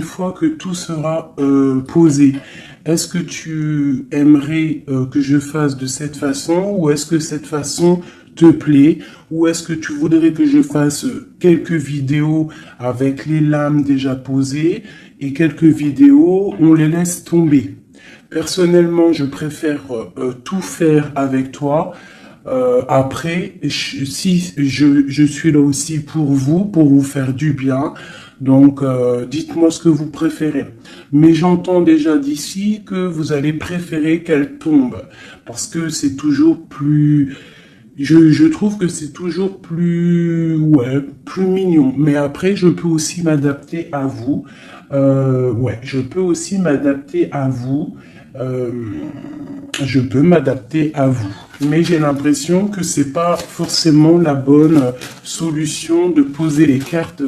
Une fois que tout sera posé, est-ce que tu aimerais que je fasse de cette façon ou est-ce que cette façon te plaît ou est-ce que tu voudrais que je fasse quelques vidéos avec les lames déjà posées et quelques vidéos, on les laisse tomber. Personnellement, je préfère tout faire avec toi. Après, si je suis là aussi pour vous faire du bien. Donc, dites-moi ce que vous préférez. Mais j'entends déjà d'ici que vous allez préférer qu'elle tombe. Parce que c'est toujours plus... je trouve que c'est toujours plus... Ouais, plus mignon. Mais après, je peux aussi m'adapter à vous. Ouais, je peux aussi m'adapter à vous. Euh, je peux m'adapter à vous. Mais j'ai l'impression que c'est pas forcément la bonne solution de poser les cartes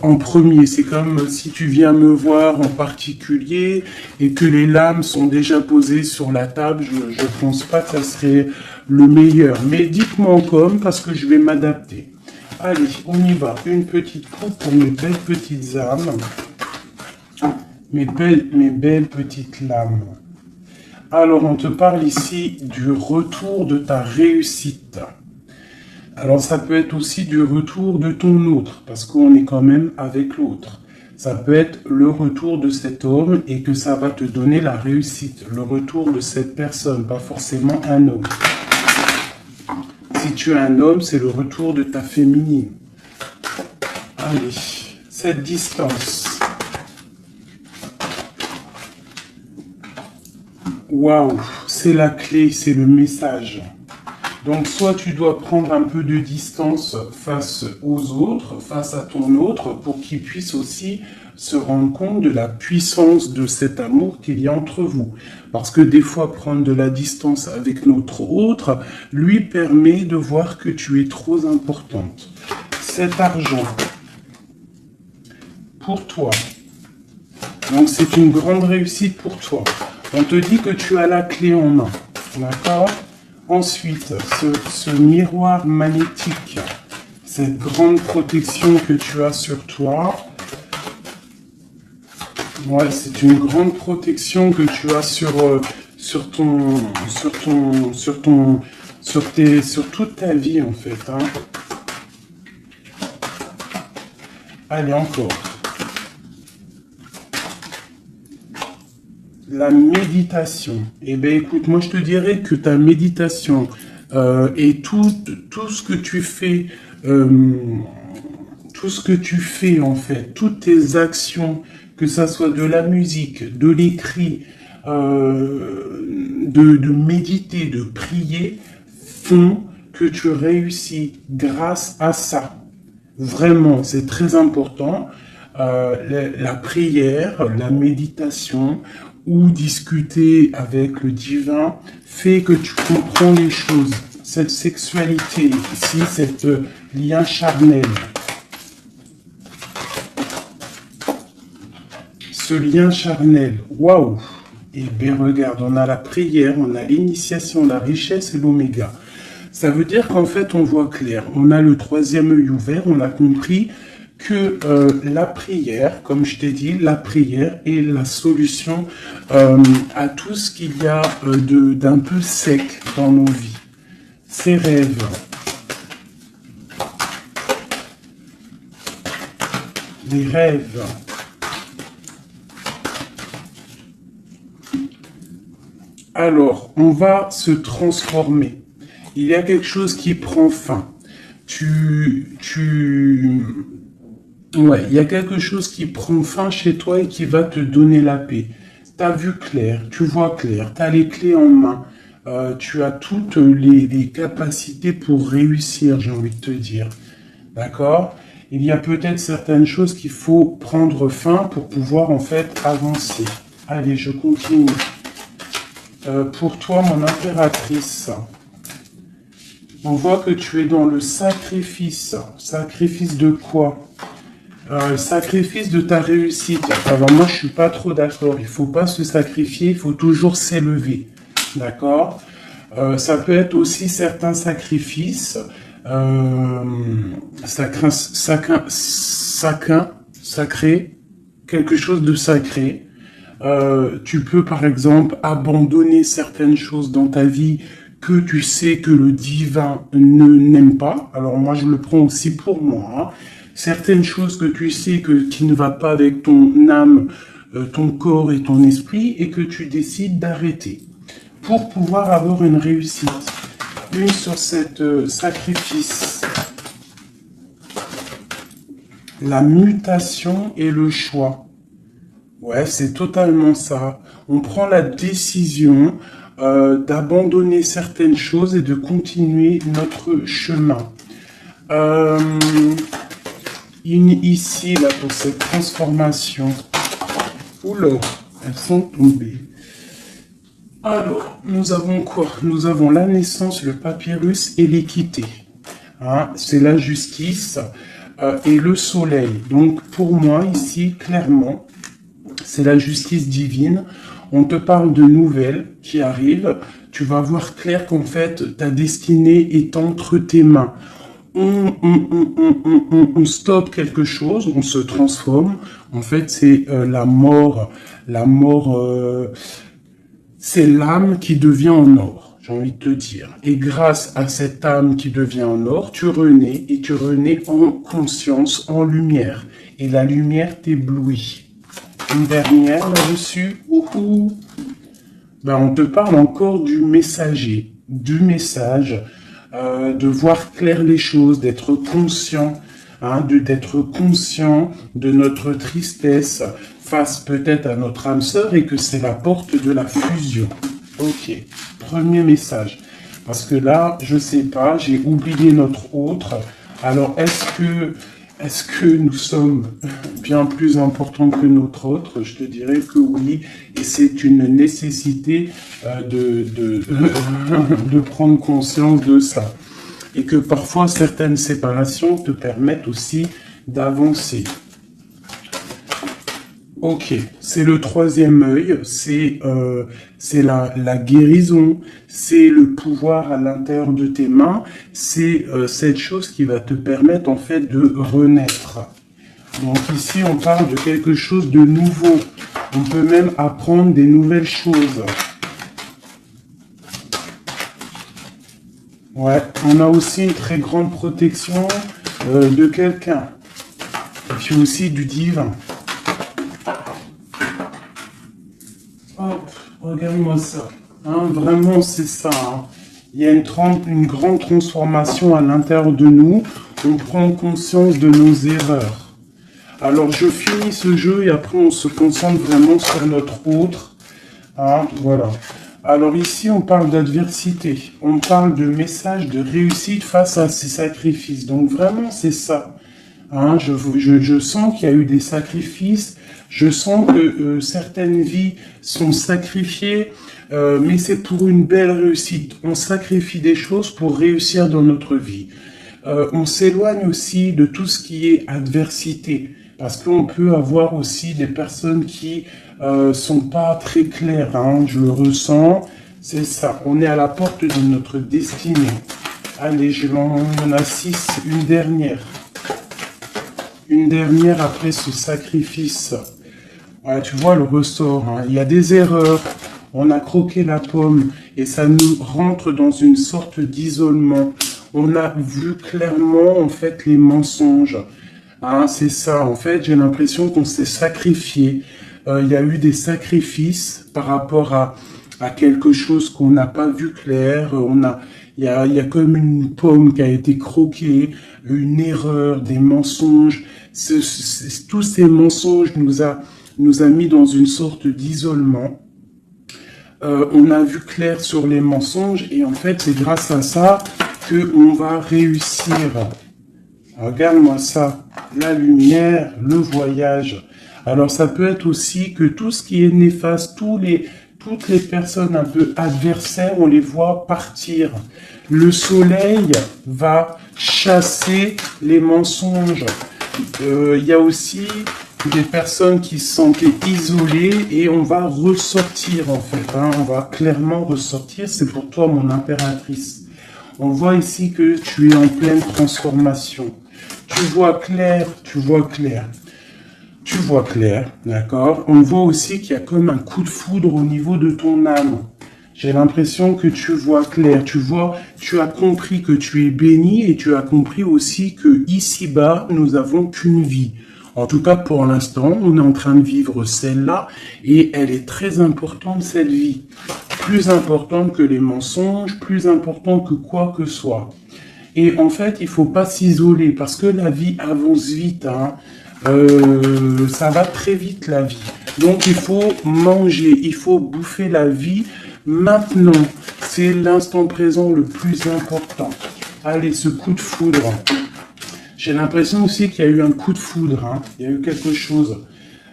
en premier. C'est comme si tu viens me voir en particulier et que les lames sont déjà posées sur la table. Je pense pas que ça serait le meilleur. Mais dites-moi en com parce que je vais m'adapter. Allez, on y va. Une petite coupe pour mes belles petites âmes. Mes belles petites lames. Alors, on te parle ici du retour de ta réussite. Alors, ça peut être aussi du retour de ton autre, parce qu'on est quand même avec l'autre. Ça peut être le retour de cet homme et que ça va te donner la réussite. Le retour de cette personne, pas forcément un homme. Si tu es un homme, c'est le retour de ta féminine. Allez, cette distance. Waouh, c'est la clé, c'est le message. Donc, soit tu dois prendre un peu de distance face aux autres, face à ton autre, pour qu'il puisse aussi se rendre compte de la puissance de cet amour qu'il y a entre vous. Parce que des fois, prendre de la distance avec notre autre lui permet de voir que tu es trop importante. Cet argent, pour toi, donc c'est une grande réussite pour toi. On te dit que tu as la clé en main, d'accord? Ensuite, ce miroir magnétique, cette grande protection que tu as sur toi, ouais, c'est une grande protection que tu as sur toute ta vie en fait. Hein. Allez, encore. La méditation. Eh bien, écoute, moi, je te dirais que ta méditation et tout ce que tu fais, en fait, toutes tes actions, que ça soit de la musique, de l'écrit, de méditer, de prier, font que tu réussis grâce à ça. Vraiment, c'est très important. La prière, la méditation ou discuter avec le divin fait que tu comprends les choses. Cette sexualité ici, cet lien charnel. Ce lien charnel, waouh! Et bien regarde, on a la prière, on a l'initiation, la richesse et l'oméga. Ça veut dire qu'en fait, on voit clair. On a le troisième œil ouvert, on a compris que la prière, comme je t'ai dit, la prière est la solution à tout ce qu'il y a d'un peu sec dans nos vies. Ces rêves. Les rêves. Alors, on va se transformer. Il y a quelque chose qui prend fin. Ouais, il y a quelque chose qui prend fin chez toi et qui va te donner la paix. Tu as vu clair, tu vois clair, tu as les clés en main, tu as toutes les capacités pour réussir, j'ai envie de te dire. D'accord? Il y a peut-être certaines choses qu'il faut prendre fin pour pouvoir en fait avancer. Allez, je continue. Pour toi, mon impératrice, on voit que tu es dans le sacrifice. Sacrifice de quoi? Sacrifice de ta réussite. Alors moi, je suis pas trop d'accord. Il faut pas se sacrifier, il faut toujours s'élever. D'accord? Ça peut être aussi certains sacrifices sacrés, quelque chose de sacré. Tu peux par exemple abandonner certaines choses dans ta vie que tu sais que le divin ne n'aime pas. Alors moi je le prends aussi pour moi, hein. Certaines choses que tu sais que qui ne va pas avec ton âme, ton corps et ton esprit et que tu décides d'arrêter pour pouvoir avoir une réussite. Une sur cette sacrifice. La mutation et le choix. Ouais, c'est totalement ça. On prend la décision d'abandonner certaines choses et de continuer notre chemin. Ici, là, pour cette transformation. Oula, elles sont tombées. Alors, nous avons quoi? Nous avons la naissance, le papyrus et l'équité. Hein, c'est la justice et le soleil. Donc, pour moi, ici, clairement, c'est la justice divine. On te parle de nouvelles qui arrivent. Tu vas voir clair qu'en fait, ta destinée est entre tes mains. On stoppe quelque chose, on se transforme. En fait, c'est la mort. La mort, c'est l'âme qui devient en or, j'ai envie de te dire. Et grâce à cette âme qui devient en or, tu renais et tu renais en conscience, en lumière. Et la lumière t'éblouit. Une dernière là-dessus. Ben, on te parle encore du messager, du message, de voir clair les choses, d'être conscient, hein, d'être conscient de notre tristesse face peut-être à notre âme sœur et que c'est la porte de la fusion. Ok, premier message. Parce que là, je sais pas, j'ai oublié notre autre. Alors, est-ce que nous sommes bien plus importants que notre autre? Je te dirais que oui, et c'est une nécessité de prendre conscience de ça. Et que parfois, certaines séparations te permettent aussi d'avancer. Ok, c'est le troisième œil, c'est la guérison, c'est le pouvoir à l'intérieur de tes mains, c'est cette chose qui va te permettre en fait de renaître. Donc ici on parle de quelque chose de nouveau, on peut même apprendre des nouvelles choses. Ouais, on a aussi une très grande protection de quelqu'un, et puis aussi du divin. Hop, regarde-moi ça. Hein, vraiment, c'est ça. Hein. Il y a une grande transformation à l'intérieur de nous. On prend conscience de nos erreurs. Alors, je finis ce jeu et après, on se concentre vraiment sur notre autre. Hein, voilà. Alors ici, on parle d'adversité. On parle de message de réussite face à ces sacrifices. Donc, vraiment, c'est ça. Hein, je sens qu'il y a eu des sacrifices. Je sens que certaines vies sont sacrifiées, mais c'est pour une belle réussite. On sacrifie des choses pour réussir dans notre vie. On s'éloigne aussi de tout ce qui est adversité, parce qu'on peut avoir aussi des personnes qui sont pas très claires. Hein, je le ressens, c'est ça. On est à la porte de notre destinée. Allez, il y en a 6, une dernière. Une dernière après ce sacrifice. Ouais, tu vois le ressort, hein. Il y a des erreurs, on a croqué la pomme et ça nous rentre dans une sorte d'isolement. On a vu clairement en fait les mensonges. Hein, c'est ça, en fait j'ai l'impression qu'on s'est sacrifié. Il y a eu des sacrifices par rapport à quelque chose qu'on n'a pas vu clair. Il y a comme une pomme qui a été croquée, une erreur, des mensonges. Tous ces mensonges nous a mis dans une sorte d'isolement. On a vu clair sur les mensonges et en fait c'est grâce à ça qu'on va réussir. Regarde-moi ça, la lumière, le voyage. Alors ça peut être aussi que tout ce qui est néfaste, toutes les personnes un peu adversaires, on les voit partir. Le soleil va chasser les mensonges. Il y a aussi des personnes qui se sentaient isolées et on va ressortir en fait. Hein, on va clairement ressortir. C'est pour toi mon impératrice. On voit ici que tu es en pleine transformation. Tu vois clair, tu vois clair. tu vois clair, d'accord? On voit aussi qu'il y a comme un coup de foudre au niveau de ton âme. J'ai l'impression que tu vois clair, tu vois, tu as compris que tu es béni et tu as compris aussi que ici-bas, nous avons qu'une vie. En tout cas, pour l'instant, on est en train de vivre celle-là et elle est très importante, cette vie. Plus importante que les mensonges, plus importante que quoi que soit. Et en fait, il faut pas s'isoler parce que la vie avance vite, hein. Ça va très vite la vie. Donc il faut manger, il faut bouffer la vie maintenant. C'est l'instant présent le plus important. Allez, ce coup de foudre. J'ai l'impression aussi qu'il y a eu un coup de foudre, hein. Il y a eu quelque chose.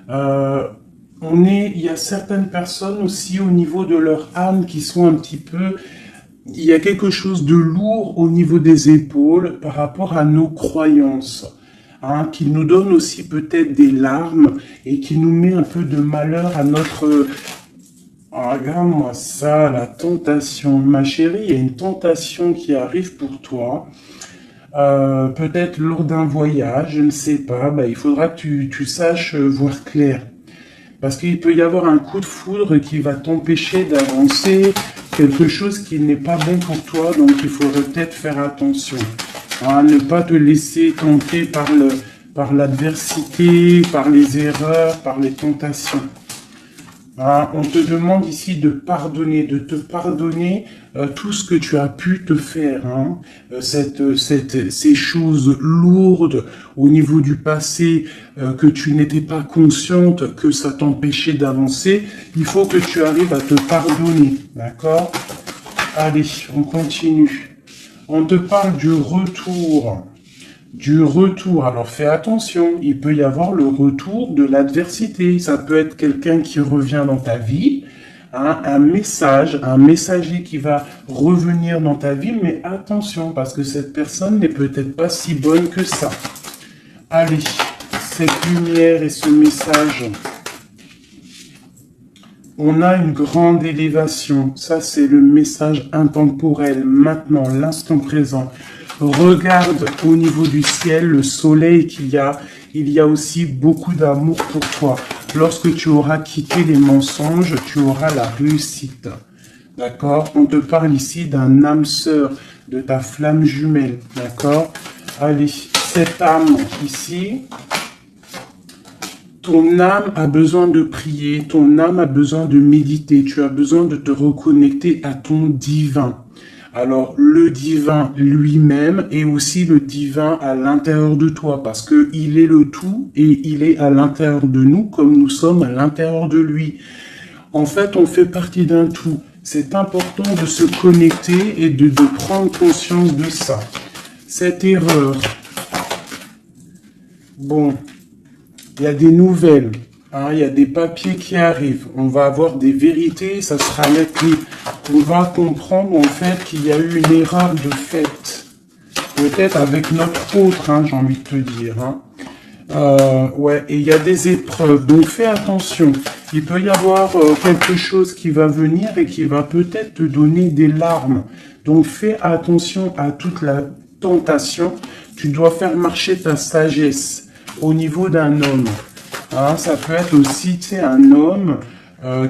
Il y a certaines personnes aussi au niveau de leur âme qui sont un petit peu, il y a quelque chose de lourd au niveau des épaules par rapport à nos croyances, hein, qui nous donne aussi peut-être des larmes et qui nous met un peu de malheur à notre... Ah, regarde-moi ça, la tentation. Ma chérie, il y a une tentation qui arrive pour toi. Peut-être lors d'un voyage, je ne sais pas. Bah, il faudra que tu saches voir clair. Parce qu'il peut y avoir un coup de foudre qui va t'empêcher d'avancer, quelque chose qui n'est pas bon pour toi, donc il faudrait peut-être faire attention. Hein, ne pas te laisser tenter par l'adversité, par les erreurs, par les tentations. Hein, on te demande ici de te pardonner tout ce que tu as pu te faire, hein, ces choses lourdes au niveau du passé que tu n'étais pas consciente que ça t'empêchait d'avancer. Il faut que tu arrives à te pardonner, d'accord? Allez, on continue. On te parle du retour. Du retour. Alors fais attention, il peut y avoir le retour de l'adversité. Ça peut être quelqu'un qui revient dans ta vie, hein, un messager qui va revenir dans ta vie, mais attention, parce que cette personne n'est peut-être pas si bonne que ça. Allez, cette lumière et ce message. On a une grande élévation. Ça, c'est le message intemporel, maintenant, l'instant présent. Regarde au niveau du ciel, le soleil qu'il y a. Il y a aussi beaucoup d'amour pour toi. Lorsque tu auras quitté les mensonges, tu auras la réussite. D'accord? On te parle ici d'un âme sœur, de ta flamme jumelle. D'accord? Allez, cette âme ici, ton âme a besoin de prier, ton âme a besoin de méditer, tu as besoin de te reconnecter à ton divin. Alors, le divin lui-même est aussi le divin à l'intérieur de toi, parce que il est le tout et il est à l'intérieur de nous comme nous sommes à l'intérieur de lui. En fait, on fait partie d'un tout. C'est important de se connecter et de prendre conscience de ça. Cette erreur. Bon, il y a des nouvelles. Hein, il y a des papiers qui arrivent, on va avoir des vérités, ça sera écrit. On va comprendre en fait qu'il y a eu une erreur de fait. Peut-être avec notre autre, hein, j'ai envie de te dire. Hein. Ouais, et il y a des épreuves, donc fais attention. Il peut y avoir quelque chose qui va venir et qui va peut-être te donner des larmes. Donc fais attention à toute la tentation. Tu dois faire marcher ta sagesse au niveau d'un homme. Hein, ça peut être aussi, tu sais, un homme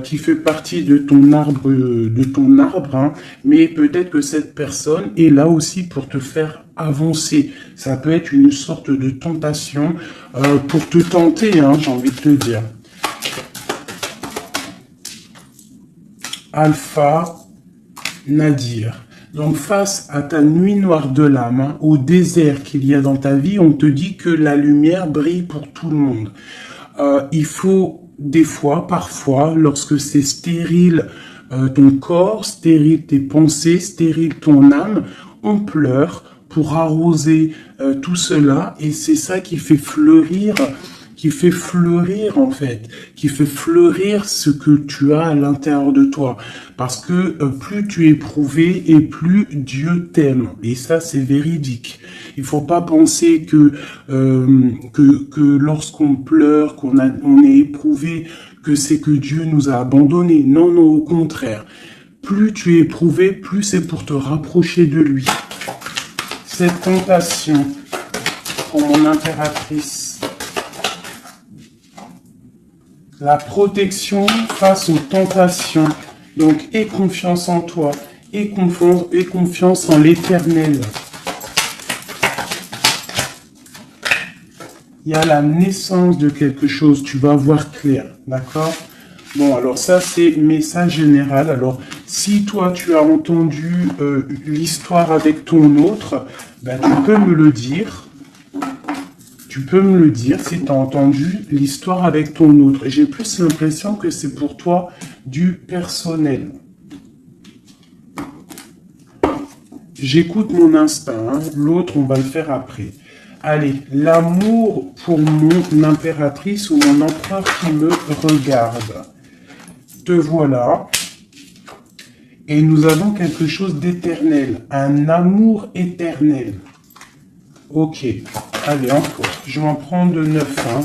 qui fait partie de ton arbre, hein, mais peut-être que cette personne est là aussi pour te faire avancer. Ça peut être une sorte de tentation pour te tenter, hein, j'ai envie de te dire. Alpha Nadir. Donc face à ta nuit noire de l'âme, hein, au désert qu'il y a dans ta vie, on te dit que la lumière brille pour tout le monde. Il faut des fois, parfois, lorsque c'est stérile ton corps, stérile tes pensées, stérile ton âme, on pleure pour arroser tout cela et c'est ça qui fait fleurir en fait, qui fait fleurir ce que tu as à l'intérieur de toi. Parce que plus tu es éprouvé et plus Dieu t'aime. Et ça, c'est véridique. Il faut pas penser que lorsqu'on pleure, on est éprouvé, que c'est que Dieu nous a abandonnés. Non, non, au contraire. Plus tu es éprouvé, plus c'est pour te rapprocher de lui. Cette tentation, pour mon impératrice, la protection face aux tentations. Donc, aie confiance en toi, aie confiance en l'Éternel. Il y a la naissance de quelque chose, tu vas voir clair, d'accord? Bon, alors ça, c'est message général. Alors, si toi, tu as entendu l'histoire avec ton autre, ben, tu peux me le dire. Tu peux me le dire si tu as entendu l'histoire avec ton autre. J'ai plus l'impression que c'est pour toi du personnel. J'écoute mon instinct, hein. L'autre, on va le faire après. Allez, l'amour pour mon impératrice ou mon empereur qui me regarde. Te voilà. Et nous avons quelque chose d'éternel. Un amour éternel. Ok. Allez, encore. Je vais en prendre 9. Hein.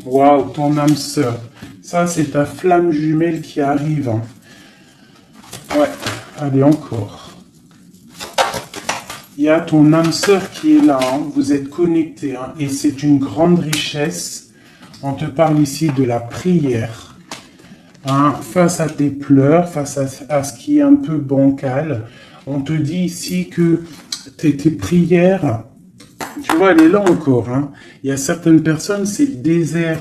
Waouh, ton âme sœur. Ça, c'est ta flamme jumelle qui arrive. Hein. Ouais. Allez, encore. Il y a ton âme sœur qui est là, hein. Vous êtes connectés, hein. Et c'est une grande richesse. On te parle ici de la prière. Hein. Face à tes pleurs, face à ce qui est un peu bancal, on te dit ici que tes prières, tu vois, elle est là encore. Hein. Il y a certaines personnes, c'est le désert,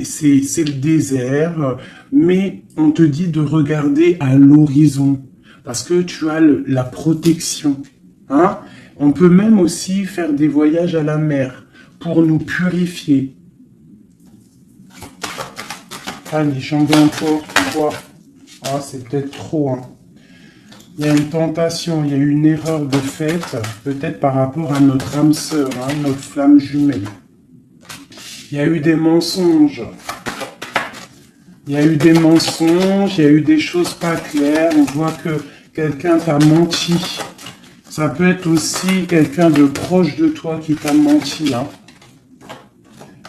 c'est le désert, mais on te dit de regarder à l'horizon, parce que tu as la protection. Hein? On peut même aussi faire des voyages à la mer pour nous purifier. Allez, j'en veux encore 3. Ah, c'est peut-être trop. Hein. Il y a une tentation, il y a une erreur de fait, peut-être par rapport à notre âme sœur, hein, notre flamme jumelle. Il y a eu des mensonges. Il y a eu des mensonges, il y a eu des choses pas claires. On voit que quelqu'un t'a menti. Ça peut être aussi quelqu'un de proche de toi qui t'a menti. Hein.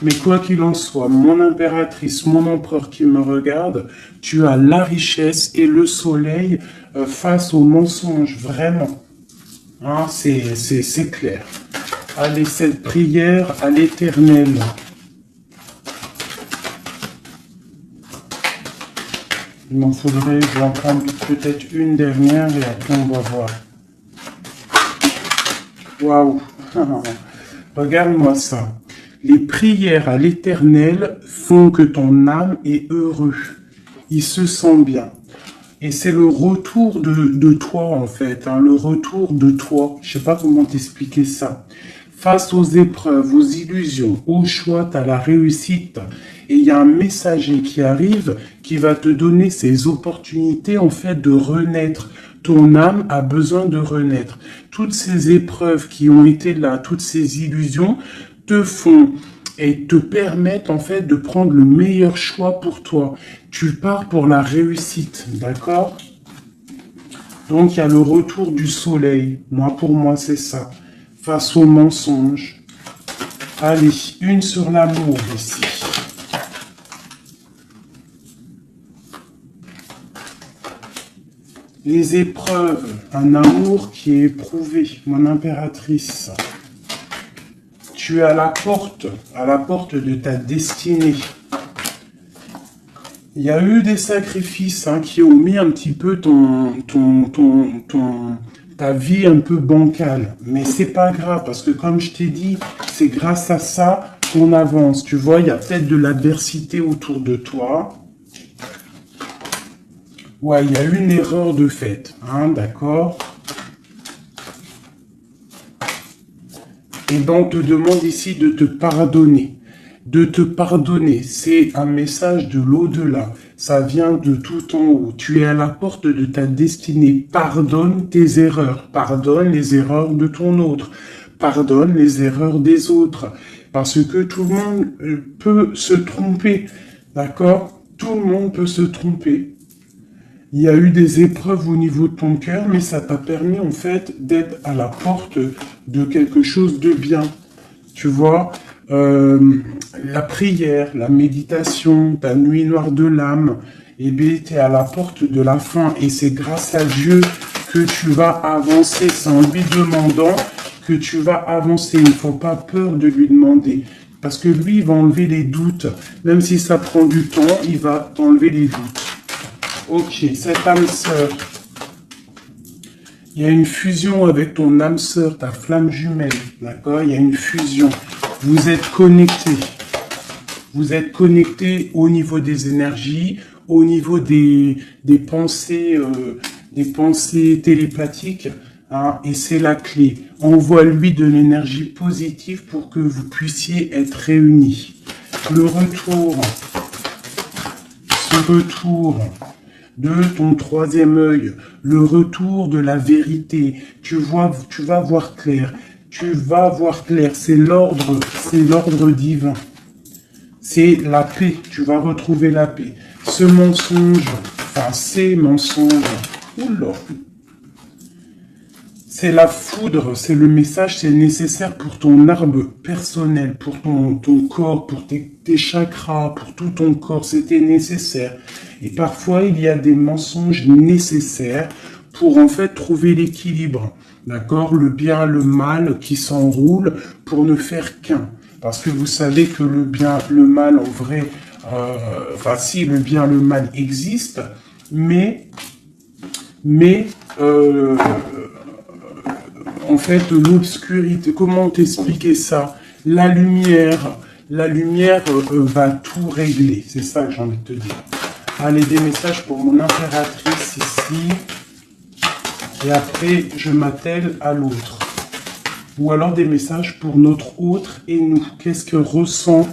Mais quoi qu'il en soit, mon impératrice, mon empereur qui me regarde, tu as la richesse et le soleil face aux mensonges, vraiment. Hein, c'est clair. Allez, cette prière à l'Éternel. Il m'en faudrait, je vais en prendre peut-être une dernière et après on va voir. Waouh. Regarde-moi ça. Les prières à l'Éternel font que ton âme est heureux. Il se sent bien. Et c'est le retour de toi, en fait. Hein, le retour de toi. Je sais pas comment t'expliquer ça. Face aux épreuves, aux illusions, au choix, à la réussite. Et il y a un messager qui arrive qui va te donner ces opportunités, en fait, de renaître. Ton âme a besoin de renaître. Toutes ces épreuves qui ont été là, toutes ces illusions te font et te permettent en fait de prendre le meilleur choix pour toi. Tu pars pour la réussite, d'accord? Donc il y a le retour du soleil. Pour moi, c'est ça. Face aux mensonges. Allez, une sur l'amour ici. Les épreuves, un amour qui est éprouvé, mon impératrice. Tu es à la porte de ta destinée. Il y a eu des sacrifices qui ont mis un petit peu ta vie un peu bancale. Mais c'est pas grave, parce que comme je t'ai dit, c'est grâce à ça qu'on avance. Tu vois, il y a peut-être de l'adversité autour de toi. Ouais, il y a eu une erreur de fait, d'accord? Et donc, on te demande ici de te pardonner. De te pardonner, c'est un message de l'au-delà. Ça vient de tout en haut. Tu es à la porte de ta destinée. Pardonne tes erreurs. Pardonne les erreurs de ton autre. Pardonne les erreurs des autres. Parce que tout le monde peut se tromper, d'accord? Tout le monde peut se tromper. Il y a eu des épreuves au niveau de ton cœur, mais ça t'a permis en fait d'être à la porte de quelque chose de bien. Tu vois, la prière, la méditation, ta nuit noire de l'âme, eh bien, tu es à la porte de la fin. Et c'est grâce à Dieu que tu vas avancer. C'est en lui demandant que tu vas avancer. Il ne faut pas peur de lui demander. Parce que lui, il va enlever les doutes. Même si ça prend du temps, il va enlever les doutes. Ok, cette âme sœur. Il y a une fusion avec ton âme sœur, ta flamme jumelle. D'accord? Il y a une fusion. Vous êtes connectés. Vous êtes connectés au niveau des énergies, au niveau des pensées télépathiques. Hein, et c'est la clé. Envoie-lui de l'énergie positive pour que vous puissiez être réunis. Le retour, ce retour de ton troisième œil, le retour de la vérité. Tu vas voir clair. Tu vas voir clair. C'est l'ordre divin. C'est la paix. Tu vas retrouver la paix. Ce mensonge, enfin ces mensonges. Oula. C'est la foudre, c'est le message, c'est nécessaire pour ton arbre personnel, pour ton corps, pour tes chakras, pour tout ton corps, c'était nécessaire. Et parfois, il y a des mensonges nécessaires pour en fait trouver l'équilibre, d'accord? Le bien, le mal qui s'enroule pour ne faire qu'un. Parce que vous savez que le bien, le mal, en vrai, enfin si le bien, le mal existe, mais en fait, l'obscurité, comment t'expliquer ça? La lumière va tout régler. C'est ça que j'ai envie de te dire. Allez, des messages pour mon impératrice ici. Et après, je m'attelle à l'autre. Ou alors des messages pour notre autre et nous. Qu'est-ce que ressent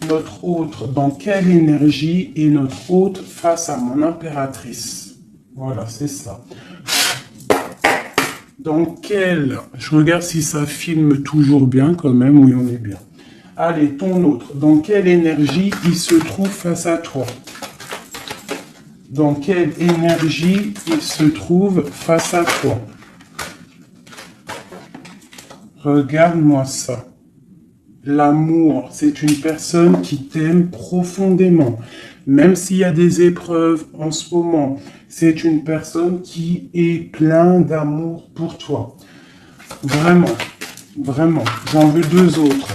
notre autre? Dans quelle énergie est notre autre face à mon impératrice? Voilà, c'est ça. Dans quel... Je regarde si ça filme toujours bien quand même. Oui, on est bien. Allez, ton autre. Dans quelle énergie il se trouve face à toi? Dans quelle énergie il se trouve face à toi? Regarde-moi ça. L'amour, c'est une personne qui t'aime profondément. Même s'il y a des épreuves en ce moment, c'est une personne qui est plein d'amour pour toi. Vraiment, vraiment. J'en veux deux autres.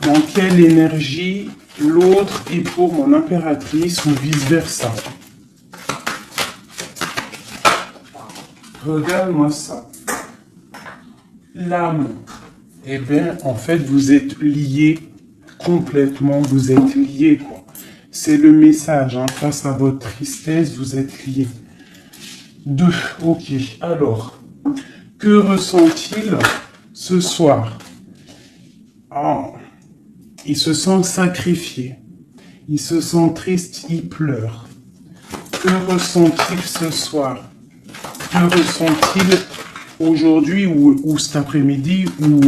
Dans quelle énergie l'autre est pour mon impératrice ou vice-versa? Regarde-moi ça. L'âme. Eh bien, en fait, vous êtes liés complètement. Vous êtes liés, quoi. C'est le message, hein. Face à votre tristesse, vous êtes liés. 2. Ok. Alors, que ressent-il ce soir? Ah, il se sent sacrifié. Il se sent triste, il pleure. Que ressent-il ce soir? Que ressent-il aujourd'hui ou cet après-midi ou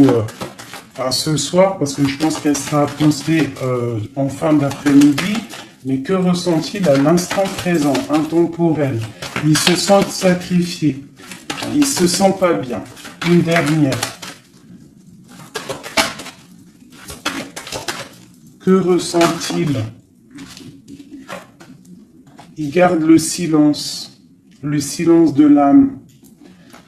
ce soir, parce que je pense qu'elle sera postée en fin d'après-midi, mais que ressent-il à l'instant présent, intemporel? Il se sent sacrifié, il se sent pas bien. Une dernière. Que ressent-il? Il garde le silence de l'âme.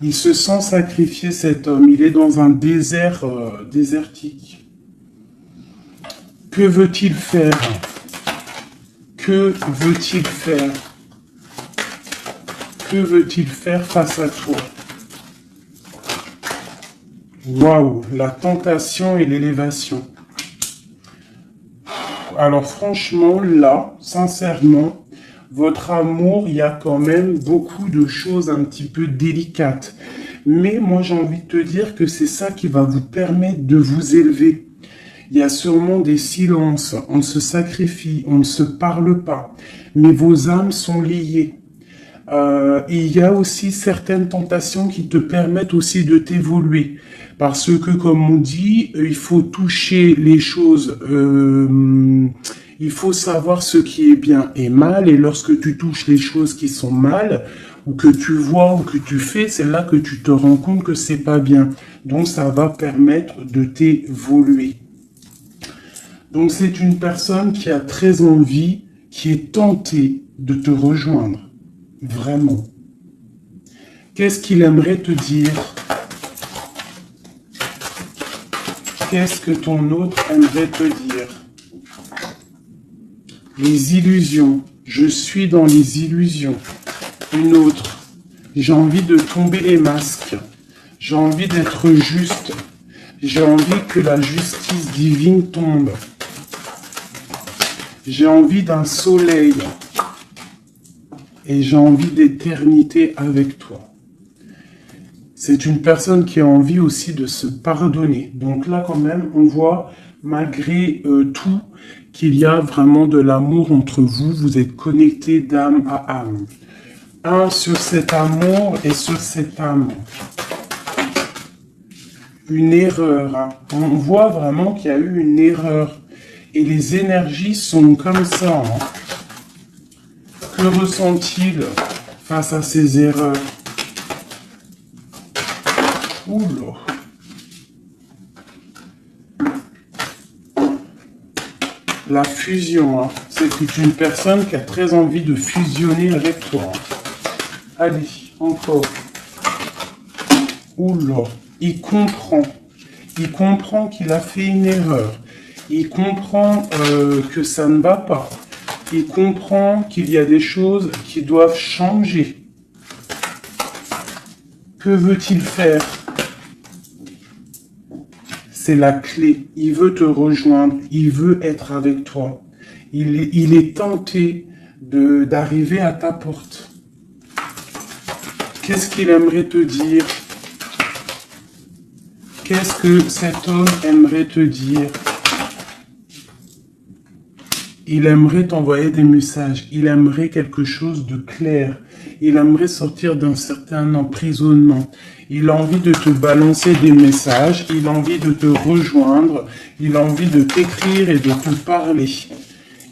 Il se sent sacrifié, cet homme. Il est dans un désert désertique. Que veut-il faire? Que veut-il faire? Que veut-il faire face à toi? Waouh, la tentation et l'élévation. Alors franchement, là, sincèrement, votre amour, il y a quand même beaucoup de choses un petit peu délicates. Mais moi, j'ai envie de te dire que c'est ça qui va vous permettre de vous élever. Il y a sûrement des silences, on se sacrifie, on ne se parle pas, mais vos âmes sont liées. Et il y a aussi certaines tentations qui te permettent aussi de t'évoluer. Parce que, comme on dit, il faut toucher les choses, il faut savoir ce qui est bien et mal, et lorsque tu touches les choses qui sont mal, ou que tu vois, ou que tu fais, c'est là que tu te rends compte que c'est pas bien. Donc ça va permettre de t'évoluer. Donc c'est une personne qui a très envie, qui est tentée de te rejoindre. Vraiment. Qu'est-ce qu'il aimerait te dire? Qu'est-ce que ton autre aimerait te dire? Les illusions. Je suis dans les illusions. Une autre. J'ai envie de tomber les masques. J'ai envie d'être juste. J'ai envie que la justice divine tombe. J'ai envie d'un soleil. Et j'ai envie d'éternité avec toi. C'est une personne qui a envie aussi de se pardonner. Donc là, quand même, on voit, malgré tout, qu'il y a vraiment de l'amour entre vous. Vous êtes connectés d'âme à âme. Un sur cet amour et sur cette âme. Une erreur. Hein. On voit vraiment qu'il y a eu une erreur. Et les énergies sont comme ça. Hein. Que ressent-il face à ces erreurs? Oula. La fusion, hein. C'est une personne qui a très envie de fusionner avec toi. Allez, encore. Oula. Il comprend. Il comprend qu'il a fait une erreur. Il comprend que ça ne va pas. Il comprend qu'il y a des choses qui doivent changer. Que veut-il faire? C'est la clé. Il veut te rejoindre. Il veut être avec toi. Il est tenté d'arriver à ta porte. Qu'est-ce qu'il aimerait te dire? Qu'est-ce que cet homme aimerait te dire? Il aimerait t'envoyer des messages. Il aimerait quelque chose de clair. Il aimerait sortir d'un certain emprisonnement. Il a envie de te balancer des messages. Il a envie de te rejoindre. Il a envie de t'écrire et de te parler.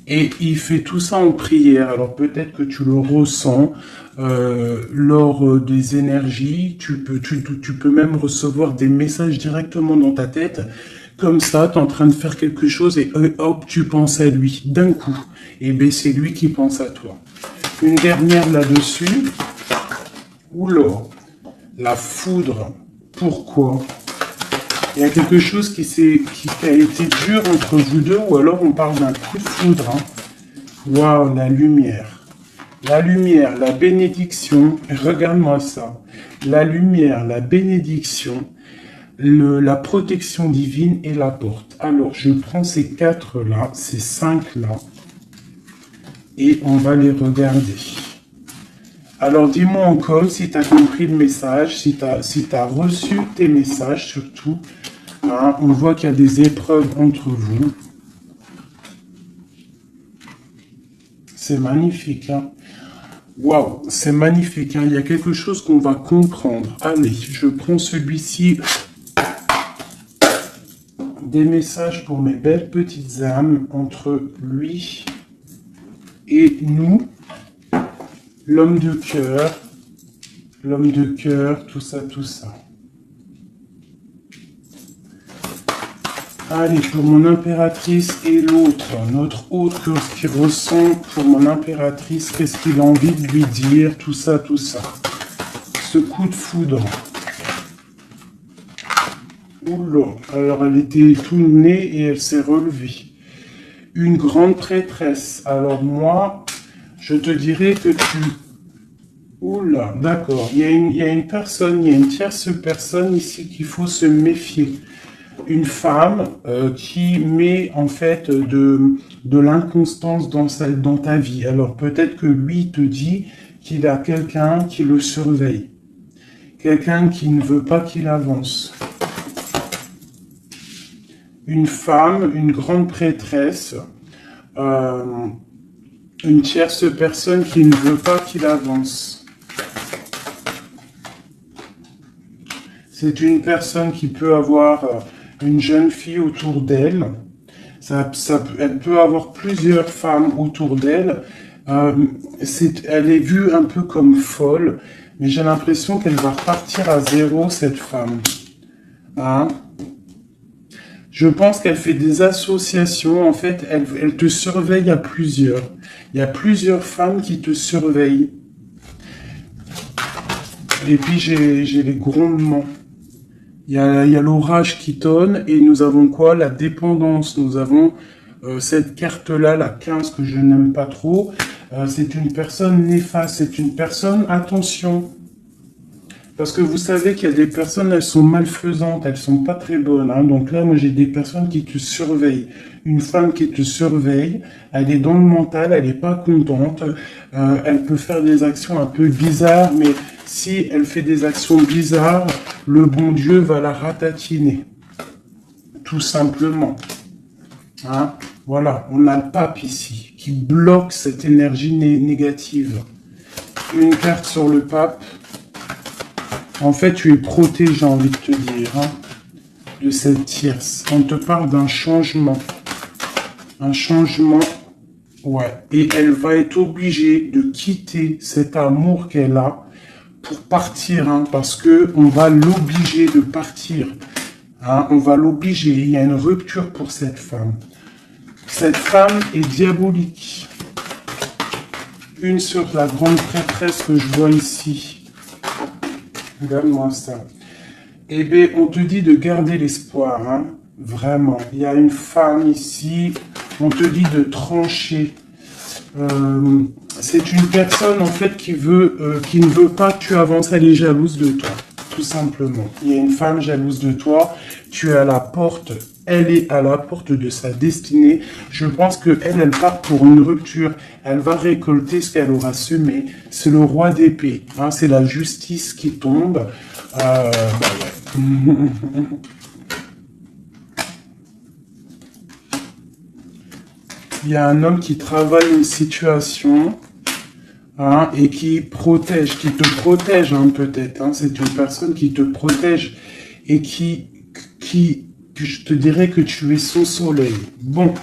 Et il fait tout ça en prière. Alors peut-être que tu le ressens lors des énergies. Tu peux même recevoir des messages directement dans ta tête. Comme ça, tu es en train de faire quelque chose et hop, tu penses à lui d'un coup. Et bien, c'est lui qui pense à toi. Une dernière là-dessus. Oula, la foudre. Pourquoi? Il y a quelque chose qui a été dur entre vous deux, ou alors on parle d'un coup de foudre. Hein. Waouh, la lumière. La lumière, la bénédiction. Regarde-moi ça. La lumière, la bénédiction. La protection divine et la porte. Alors, je prends ces 4 là, ces 5 là, et on va les regarder. Alors, dis-moi encore si tu as compris le message, si tu as reçu tes messages surtout. Hein, on voit qu'il y a des épreuves entre vous. C'est magnifique. Hein. Waouh, c'est magnifique. Hein. Il y a quelque chose qu'on va comprendre. Allez, je prends celui-ci. Des messages pour mes belles petites âmes entre lui et nous, l'homme de cœur, tout ça, tout ça. Allez, pour mon impératrice et l'autre, notre autre qui ressent pour mon impératrice, qu'est-ce qu'il a envie de lui dire, tout ça, tout ça. Ce coup de foudre. Oula, alors elle était tout née et elle s'est relevée. Une grande prêtresse. Alors moi, je te dirais que tu... Oula, d'accord. Il y a une personne, il y a une tierce personne ici qu'il faut se méfier. Une femme qui met en fait de l'inconstance dans ta vie. Alors peut-être que lui te dit qu'il a quelqu'un qui le surveille. Quelqu'un qui ne veut pas qu'il avance. Une femme, une grande prêtresse, une tierce personne qui ne veut pas qu'il avance. C'est une personne qui peut avoir une jeune fille autour d'elle. Elle peut avoir plusieurs femmes autour d'elle. Elle est vue un peu comme folle, mais j'ai l'impression qu'elle va repartir à zéro, cette femme. Hein? Je pense qu'elle fait des associations. En fait, elle te surveille à plusieurs. Il y a plusieurs femmes qui te surveillent. Et puis, j'ai les grondements. il y a l'orage qui tonne et nous avons quoi? La dépendance. Nous avons cette carte-là, la 15, que je n'aime pas trop. C'est une personne néfaste, c'est une personne, attention. Parce que vous savez qu'il y a des personnes, elles sont malfaisantes, elles sont pas très bonnes. Hein. Donc là, moi, j'ai des personnes qui te surveillent. Une femme qui te surveille, elle est dans le mental, elle est pas contente. Elle peut faire des actions un peu bizarres, mais si elle fait des actions bizarres, le bon Dieu va la ratatiner. Tout simplement. Hein? Voilà, on a le pape ici, qui bloque cette énergie négative. Une carte sur le pape. En fait, tu es protégé, j'ai envie de te dire, hein, de cette tierce. On te parle d'un changement. Un changement, ouais. Et elle va être obligée de quitter cet amour qu'elle a pour partir, hein, parce que on va l'obliger de partir. Hein, on va l'obliger. Il y a une rupture pour cette femme. Cette femme est diabolique. Une sur la grande prêtresse que je vois ici. Regarde-moi ça. Eh bien, on te dit de garder l'espoir, hein. Vraiment. Il y a une femme ici. On te dit de trancher. C'est une personne, en fait, qui ne veut pas que tu avances. Elle est jalouse de toi, tout simplement. Il y a une femme jalouse de toi. Tu es à la porte. Elle est à la porte de sa destinée. Je pense que elle part pour une rupture. Elle va récolter ce qu'elle aura semé. C'est le roi d'épée. Hein, c'est la justice qui tombe. Bah ouais. Il y a un homme qui travaille une situation, hein, et qui te protège, hein, peut-être. Hein. C'est une personne qui te protège et que je te dirais que tu es son soleil. Bon.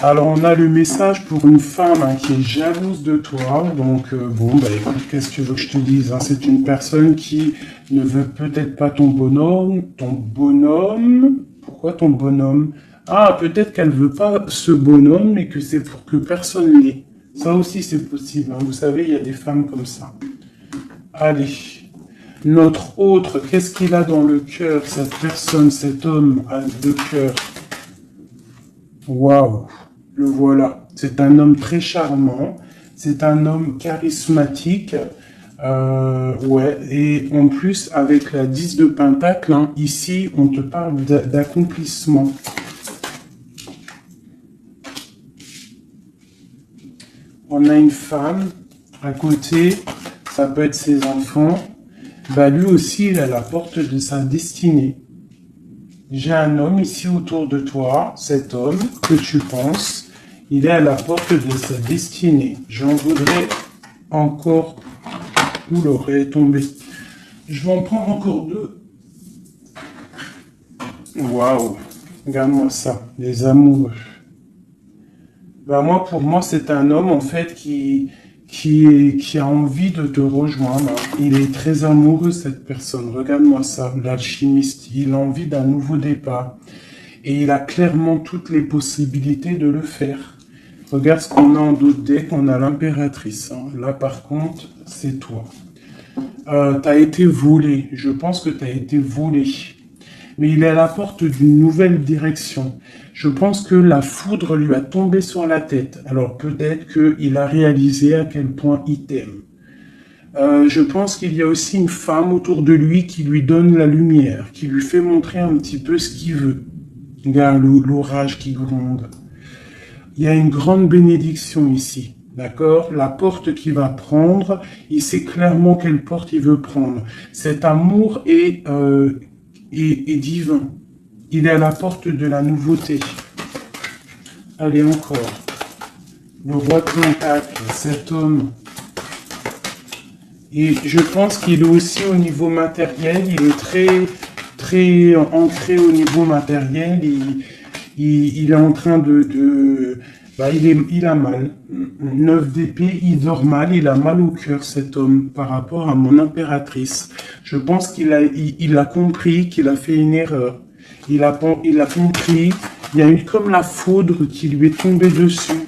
Alors, on a le message pour une femme, hein, qui est jalouse de toi. Donc, bon, bah écoute, qu'est-ce que tu veux que je te dise, hein? C'est une personne qui ne veut peut-être pas ton bonhomme. Ton bonhomme? Pourquoi ton bonhomme? Ah, peut-être qu'elle veut pas ce bonhomme, mais que c'est pour que personne l'ait. Ça aussi, c'est possible. Hein. Vous savez, il y a des femmes comme ça. Allez. Notre autre, qu'est-ce qu'il a dans le cœur, cette personne, cet homme de cœur? Waouh, le voilà. C'est un homme très charmant. C'est un homme charismatique. Ouais. Et en plus, avec la 10 de Pentacle, hein, ici, on te parle d'accomplissement. On a une femme à côté. Ça peut être ses enfants. Bah, lui aussi, il est à la porte de sa destinée. J'ai un homme ici autour de toi. Cet homme que tu penses, il est à la porte de sa destinée. J'en voudrais encore. Où l'aurait tombé. Je vais en prendre encore deux. Waouh. Regarde-moi ça. Les amoureux. Bah, pour moi, c'est un homme, en fait, qui a envie de te rejoindre. Il est très amoureux, cette personne. Regarde-moi ça, l'alchimiste. Il a envie d'un nouveau départ. Et il a clairement toutes les possibilités de le faire. Regarde ce qu'on a en d'autres decks. On a l'impératrice. Hein. Là, par contre, c'est toi. T'as été volé. Je pense que t'as été volé. Mais il est à la porte d'une nouvelle direction. Je pense que la foudre lui a tombé sur la tête. Alors peut-être qu'il a réalisé à quel point il t'aime. Je pense qu'il y a aussi une femme autour de lui qui lui donne la lumière, qui lui fait montrer un petit peu ce qu'il veut. Regarde l'orage qui gronde. Il y a une grande bénédiction ici. D'accord? La porte qu'il va prendre, il sait clairement quelle porte il veut prendre. Cet amour est divin. Il est à la porte de la nouveauté. Allez, encore. Le roi de Pentacle, cet homme. Et je pense qu'il est aussi au niveau matériel. Il est très ancré au niveau matériel. Il est en train il a mal. 9 d'épée, il dort mal, il a mal au cœur, cet homme, par rapport à mon impératrice. Je pense qu'il a compris qu'il a fait une erreur. Il a compris, il y a eu comme la foudre qui lui est tombée dessus.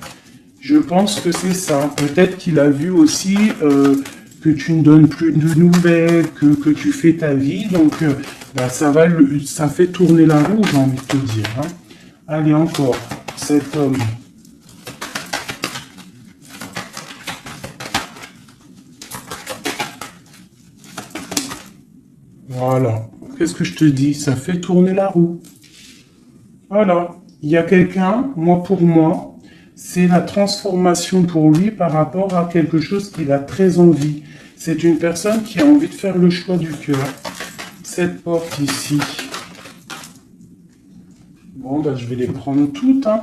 Je pense que c'est ça. Peut-être qu'il a vu aussi que tu ne donnes plus de nouvelles, que tu fais ta vie. Donc, bah, ça fait tourner la roue, j'ai envie de te dire. Hein. Allez, encore, cet homme. Voilà. Qu'est-ce que je te dis? Ça fait tourner la roue. Voilà. Il y a quelqu'un, pour moi, c'est la transformation pour lui par rapport à quelque chose qu'il a très envie. C'est une personne qui a envie de faire le choix du cœur. Cette porte ici. Bon, bah, je vais les prendre toutes. Hein.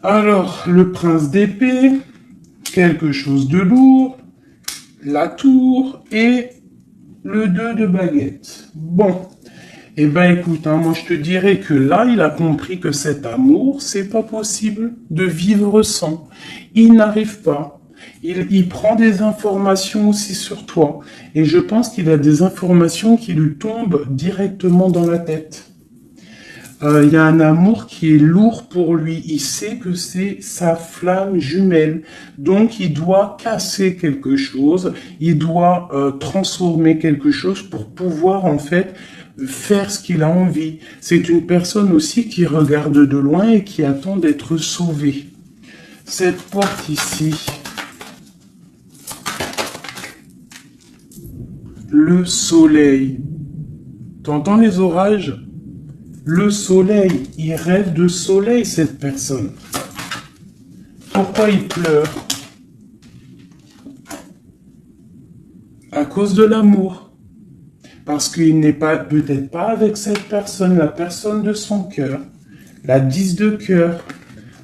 Alors, le prince d'épée, quelque chose de lourd, la tour et le 2 de baguette. Bon, eh ben écoute, hein, moi je te dirais que là, il a compris que cet amour, c'est pas possible de vivre sans. Il n'arrive pas. Il prend des informations aussi sur toi. Et je pense qu'il a des informations qui lui tombent directement dans la tête. Il y a un amour qui est lourd pour lui. Il sait que c'est sa flamme jumelle. Donc, il doit casser quelque chose. Il doit transformer quelque chose pour pouvoir, en fait, faire ce qu'il a envie. C'est une personne aussi qui regarde de loin et qui attend d'être sauvée. Cette porte ici. Le soleil. T'entends les orages ? Le soleil, il rêve de soleil, cette personne. Pourquoi il pleure? À cause de l'amour. Parce qu'il n'est pas, peut-être pas avec cette personne, la personne de son cœur. La 10 de cœur.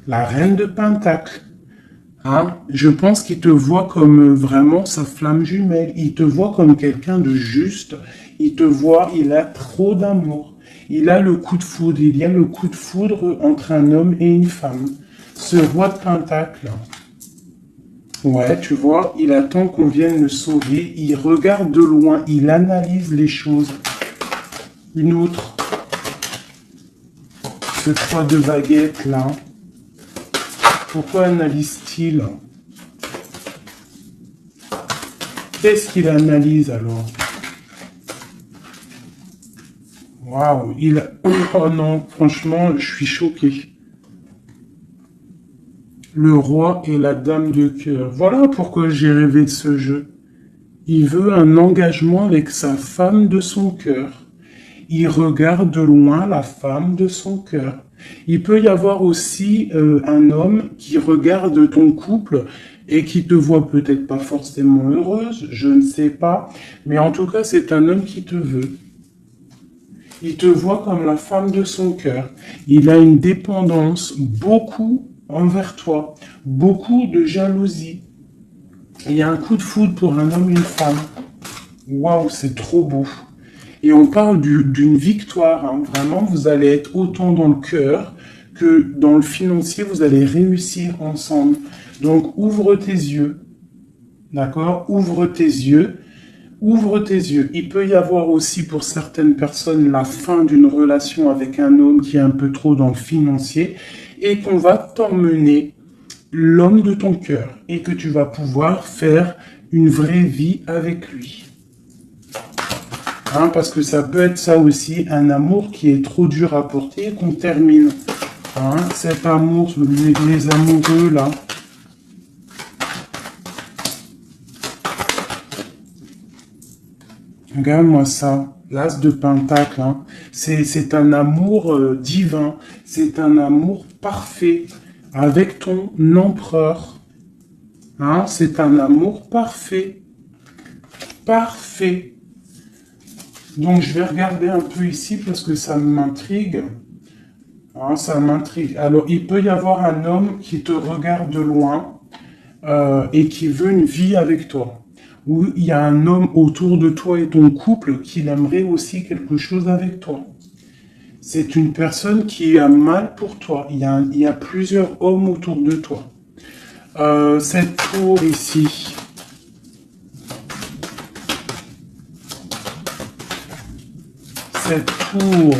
La reine de pentacle. Hein? Je pense qu'il te voit comme vraiment sa flamme jumelle. Il te voit comme quelqu'un de juste. Il te voit, il a trop d'amour. Il a le coup de foudre, il y a le coup de foudre entre un homme et une femme. Ce roi de pentacle, ouais, tu vois, il attend qu'on vienne le sauver, il regarde de loin, il analyse les choses. Une autre, ce 3 de baguette là, pourquoi analyse-t-il? Qu'est-ce qu'il analyse alors? Waouh, oh non, franchement, je suis choqué. Le roi et la dame de cœur. Voilà pourquoi j'ai rêvé de ce jeu. Il veut un engagement avec sa femme de son cœur. Il regarde de loin la femme de son cœur. Il peut y avoir aussi un homme qui regarde ton couple et qui te voit peut-être pas forcément heureuse, je ne sais pas, mais en tout cas, c'est un homme qui te veut. Il te voit comme la femme de son cœur. Il a une dépendance beaucoup envers toi. Beaucoup de jalousie. Il y a un coup de foudre pour un homme et une femme. Waouh, c'est trop beau. Et on parle d'une victoire. Hein. Vraiment, vous allez être autant dans le cœur que dans le financier. Vous allez réussir ensemble. Donc, ouvre tes yeux. D'accord? Ouvre tes yeux. Ouvre tes yeux. Il peut y avoir aussi pour certaines personnes la fin d'une relation avec un homme qui est un peu trop dans le financier et qu'on va t'emmener l'homme de ton cœur et que tu vas pouvoir faire une vraie vie avec lui. Hein, parce que ça peut être ça aussi, un amour qui est trop dur à porter et qu'on termine. Hein, cet amour, les amoureux là. Regarde-moi ça, l'as de pentacle, hein. C'est un amour divin, c'est un amour parfait avec ton empereur. Hein, c'est un amour parfait, parfait. Donc je vais regarder un peu ici parce que ça m'intrigue. Hein, ça m'intrigue. Alors il peut y avoir un homme qui te regarde de loin et qui veut une vie avec toi. Ou il y a un homme autour de toi et ton couple qui aimerait aussi quelque chose avec toi. C'est une personne qui a mal pour toi. Il y a plusieurs hommes autour de toi. Cette tour ici. Cette tour.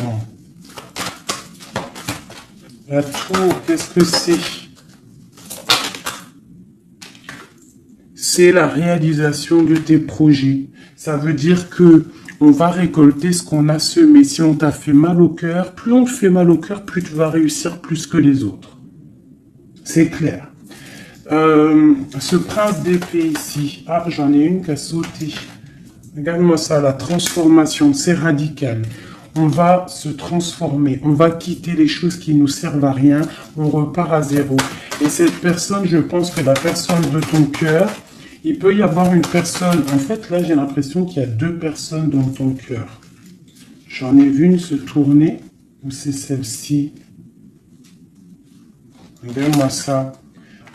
La tour, qu'est-ce que c'est? c'est la réalisation de tes projets. Ça veut dire que on va récolter ce qu'on a semé. Si on t'a fait mal au cœur, plus on te fait mal au cœur, plus tu vas réussir plus que les autres. C'est clair. Ce prince d'épée ici. Ah, j'en ai une qui a sauté. Regarde-moi ça, la transformation, c'est radical. On va se transformer, on va quitter les choses qui nous servent à rien, on repart à zéro. Et cette personne, je pense que la personne de ton cœur, il peut y avoir une personne, en fait là j'ai l'impression qu'il y a deux personnes dans ton cœur. J'en ai vu une se tourner, ou c'est celle-ci. Regarde-moi ça.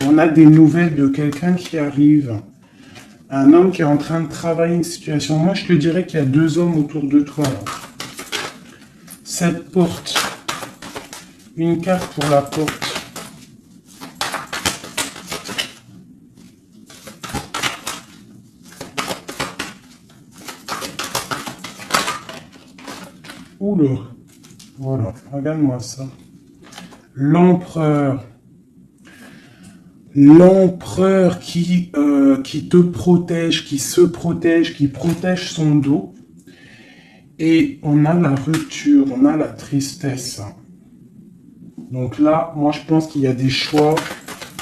On a des nouvelles de quelqu'un qui arrive. Un homme qui est en train de travailler une situation. Moi je te dirais qu'il y a deux hommes autour de toi là. Cette porte, une carte pour la porte. Oula, voilà, regarde-moi ça. L'empereur. L'empereur qui te protège, qui se protège, qui protège son dos. Et on a la rupture, on a la tristesse. Donc là, moi je pense qu'il y a des choix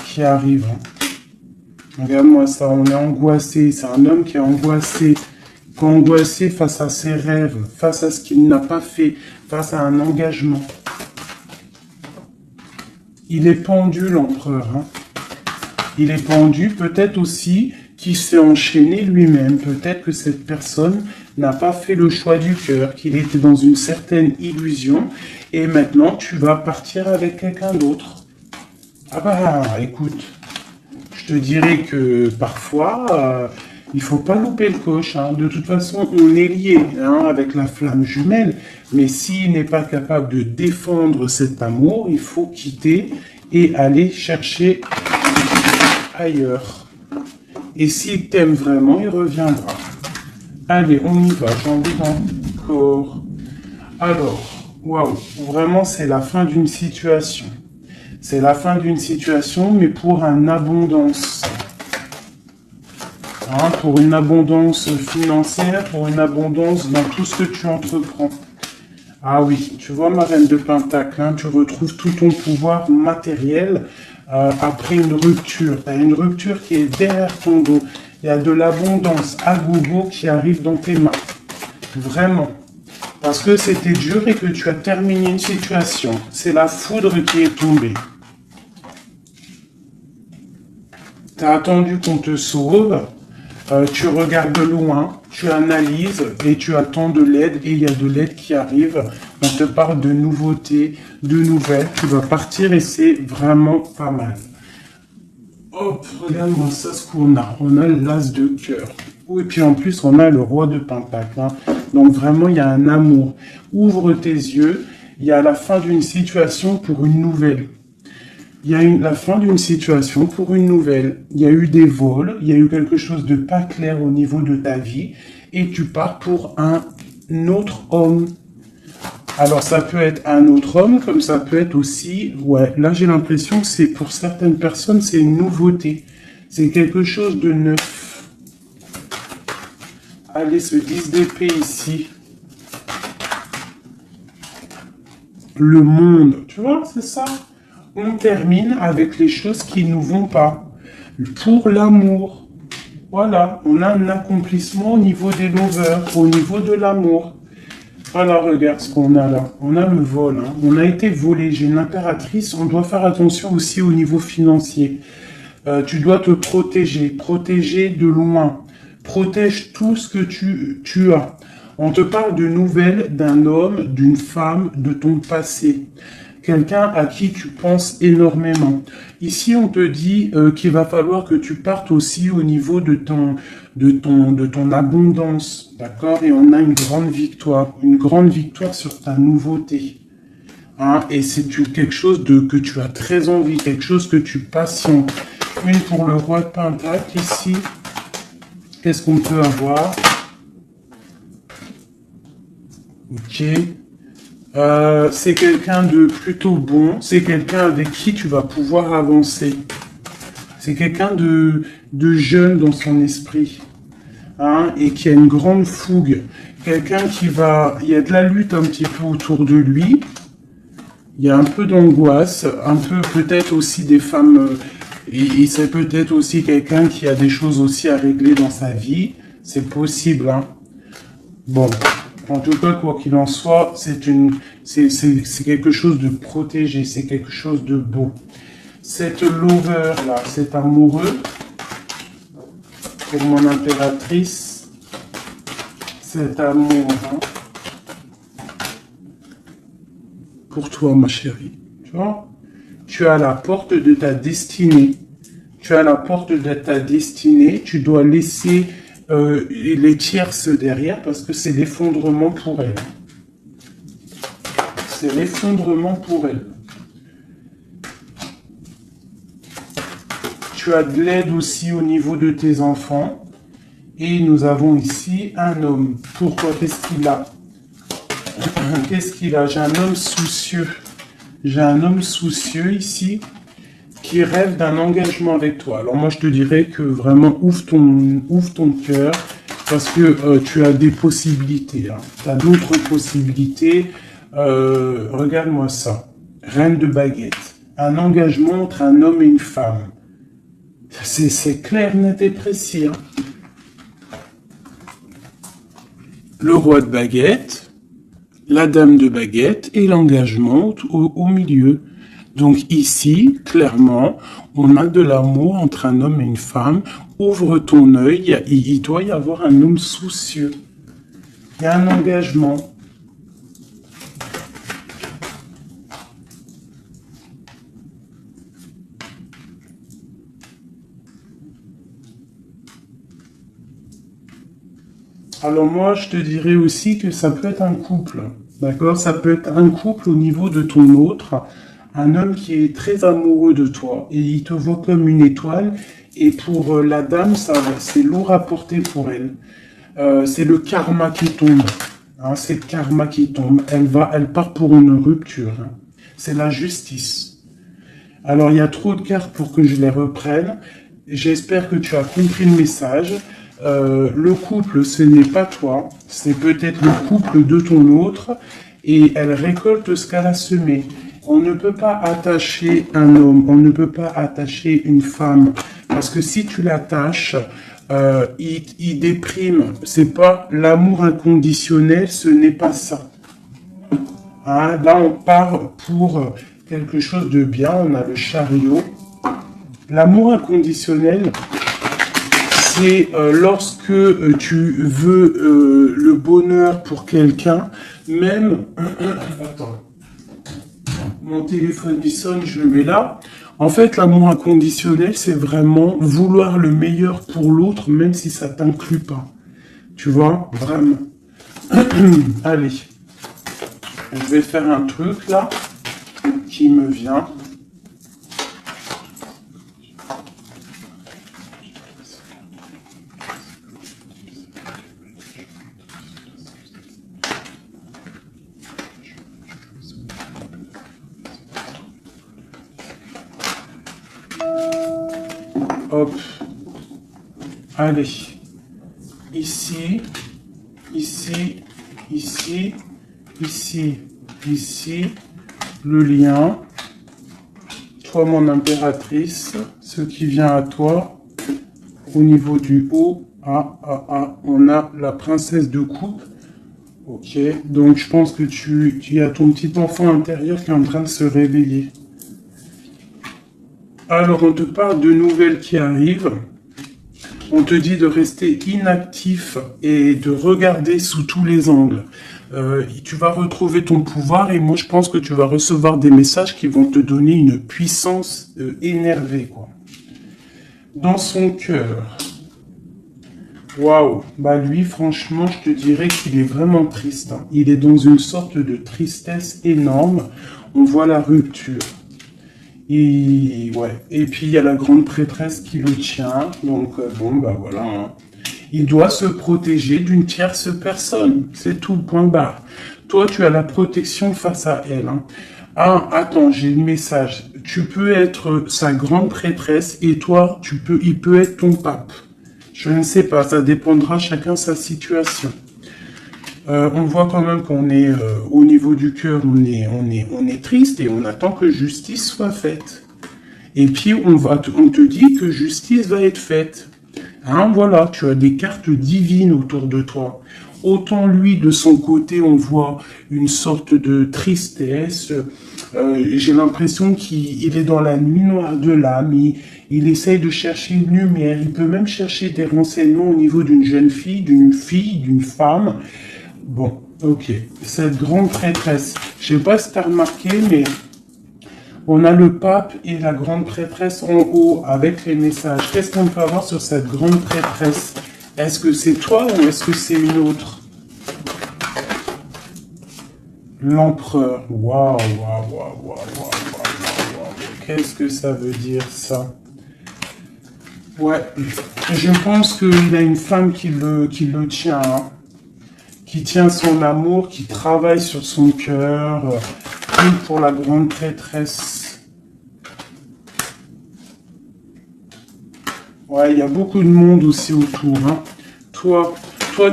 qui arrivent. Regarde-moi ça, on est angoissé. C'est un homme qui est angoissé face à ses rêves, face à ce qu'il n'a pas fait, face à un engagement. Il est pendu, l'empereur. Il est pendu, peut-être aussi qu'il s'est enchaîné lui-même. Peut-être que cette personne n'a pas fait le choix du cœur, qu'il était dans une certaine illusion, et maintenant tu vas partir avec quelqu'un d'autre. Ah bah, écoute, je te dirais que parfois, il faut pas louper le coche. De toute façon, on est lié avec la flamme jumelle, mais s'il n'est pas capable de défendre cet amour, il faut quitter et aller chercher ailleurs. Et s'il t'aime vraiment, il reviendra. Allez, on y va, j'en ai encore. Alors, waouh, vraiment c'est la fin d'une situation. C'est la fin d'une situation, mais pour une abondance. Pour une abondance financière, pour une abondance dans tout ce que tu entreprends. Ah oui, tu vois ma reine de Pentacle, tu retrouves tout ton pouvoir matériel après une rupture. Tu as une rupture qui est derrière ton dos. Il y a de l'abondance à gogo qui arrive dans tes mains. Vraiment. Parce que c'était dur et que tu as terminé une situation. C'est la foudre qui est tombée. Tu as attendu qu'on te sauve. Tu regardes de loin, tu analyses et tu attends de l'aide et il y a de l'aide qui arrive. On te parle de nouveautés, de nouvelles. Tu vas partir et c'est vraiment pas mal. Hop, regarde-moi ça ce qu'on a. On a l'as de cœur. Et puis en plus, on a le roi de Pentacle. Donc vraiment, il y a un amour. Ouvre tes yeux. Il y a la fin d'une situation pour une nouvelle. Il y a la fin d'une situation pour une nouvelle. Il y a eu des vols, il y a eu quelque chose de pas clair au niveau de ta vie et tu pars pour un autre homme. Alors ça peut être un autre homme, comme ça peut être aussi... Ouais, là j'ai l'impression que c'est pour certaines personnes, c'est une nouveauté. C'est quelque chose de neuf. Allez, ce 10 d'épée ici. Le monde, tu vois, c'est ça. On termine avec les choses qui ne nous vont pas. Pour l'amour. Voilà, on a un accomplissement au niveau des lovers, au niveau de l'amour. Voilà, regarde ce qu'on a là. On a le vol. On a été volé. J'ai une impératrice. On doit faire attention aussi au niveau financier. Tu dois te protéger. Protéger de loin. Protège tout ce que tu as. On te parle de nouvelles d'un homme, d'une femme, de ton passé. Quelqu'un à qui tu penses énormément. Ici, on te dit qu'il va falloir que tu partes aussi au niveau de ton abondance, d'accord? Et on a une grande victoire sur ta nouveauté. Et c'est quelque chose que tu as très envie, quelque chose que tu patientes. Une pour le roi de Pentacle ici. Qu'est-ce qu'on peut avoir? Ok. C'est quelqu'un de plutôt bon, c'est quelqu'un avec qui tu vas pouvoir avancer. C'est quelqu'un de jeune dans son esprit, hein, et qui a une grande fougue. Quelqu'un qui va... Il y a de la lutte un petit peu autour de lui. Il y a un peu d'angoisse, un peu peut-être aussi des femmes... et c'est peut-être aussi quelqu'un qui a des choses aussi à régler dans sa vie. C'est possible, hein. Bon, en tout cas, quoi qu'il en soit, c'est quelque chose de protégé, c'est quelque chose de beau. Cette lover là, cet amoureux, pour mon impératrice, cet amour, hein, pour toi, ma chérie, tu vois, tu as la porte de ta destinée. Tu as la porte de ta destinée, tu dois laisser les tierces derrière parce que c'est l'effondrement pour elle. C'est l'effondrement pour elle. Tu as de l'aide aussi au niveau de tes enfants. Et nous avons ici un homme. Pourquoi? Qu'est-ce qu'il a? Qu'est-ce qu'il a? J'ai un homme soucieux. J'ai un homme soucieux ici qui rêve d'un engagement avec toi. Alors moi, je te dirais que vraiment, ouvre ton cœur parce que tu as des possibilités. Hein. Tu as d'autres possibilités. Regarde-moi ça. Reine de baguette. Un engagement entre un homme et une femme. C'est clair, net et précis. Hein. Le roi de baguette, la dame de baguette et l'engagement au milieu. Donc ici, clairement, on a de l'amour entre un homme et une femme. Ouvre ton œil, il doit y avoir un homme soucieux. Il y a un engagement. Alors moi, je te dirais aussi que ça peut être un couple. D'accord? Ça peut être un couple au niveau de ton autre. Un homme qui est très amoureux de toi et il te voit comme une étoile. Et pour la dame, c'est lourd à porter pour elle. C'est le karma qui tombe. Hein, c'est le karma qui tombe. Elle part pour une rupture. Hein. C'est la justice. Alors, il y a trop de cartes pour que je les reprenne. J'espère que tu as compris le message. Le couple, ce n'est pas toi. C'est peut-être le couple de ton autre. Et elle récolte ce qu'elle a semé. On ne peut pas attacher un homme, on ne peut pas attacher une femme, parce que si tu l'attaches, il déprime. C'est pas l'amour inconditionnel, ce n'est pas ça. Hein, là, on part pour quelque chose de bien. On a le chariot. L'amour inconditionnel, c'est lorsque tu veux le bonheur pour quelqu'un, même. Attends. Mon téléphone il sonne, je le mets là. En fait, l'amour inconditionnel, c'est vraiment vouloir le meilleur pour l'autre, même si ça t'inclut pas. Tu vois, vraiment. Allez, je vais faire un truc là qui me vient. Hop. Allez. Ici, ici, ici, ici, ici. Le lien. Toi, mon impératrice. Ce qui vient à toi. Au niveau du haut. On a la princesse de coupe. Ok. Donc, je pense que tu as ton petit enfant intérieur qui est en train de se réveiller. Alors, on te parle de nouvelles qui arrivent. On te dit de rester inactif et de regarder sous tous les angles. Tu vas retrouver ton pouvoir et moi, je pense que tu vas recevoir des messages qui vont te donner une puissance énervée, quoi. Dans son cœur. Waouh. Bah lui, franchement, je te dirais qu'il est vraiment triste. Hein. Il est dans une sorte de tristesse énorme. On voit la rupture. Et puis il y a la grande prêtresse qui le tient, donc bon bah voilà. Hein. Il doit se protéger d'une tierce personne, c'est tout, point barre. Toi tu as la protection face à elle. Hein. Ah attends, j'ai le message. tu peux être sa grande prêtresse et toi, il peut être ton pape. Je ne sais pas, ça dépendra chacun sa situation. On voit quand même qu'on est au niveau du cœur, on est triste et on attend que justice soit faite. Et puis on te dit que justice va être faite. Hein, voilà, tu as des cartes divines autour de toi. Autant lui, de son côté, on voit une sorte de tristesse. J'ai l'impression qu'il est dans la nuit noire de l'âme. Il essaye de chercher une lumière. Il peut même chercher des renseignements au niveau d'une jeune fille, d'une femme. Bon, ok. Cette grande prêtresse, je sais pas si tu as remarqué, mais on a le pape et la grande prêtresse en haut avec les messages. Qu'est-ce qu'on peut avoir sur cette grande prêtresse? Est-ce que c'est toi ou est-ce que c'est une autre? L'empereur. Waouh, waouh, waouh, waouh, waouh, waouh. Qu'est-ce que ça veut dire ça? Ouais, je pense qu'il a une femme qui le tient, hein, qui tient son amour, qui travaille sur son cœur. Pour la grande prêtresse. Ouais, il y a beaucoup de monde aussi autour. Hein. Toi,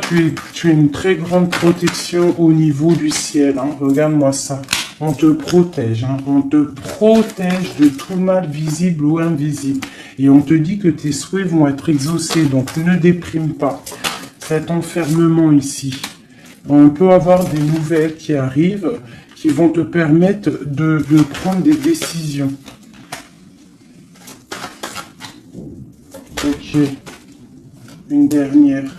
tu es une très grande protection au niveau du ciel. Hein. Regarde-moi ça. On te protège. Hein. On te protège de tout mal visible ou invisible. Et on te dit que tes souhaits vont être exaucés. Donc ne déprime pas. Cet enfermement ici. On peut avoir des nouvelles qui arrivent, qui vont te permettre de prendre des décisions. Ok. Une dernière.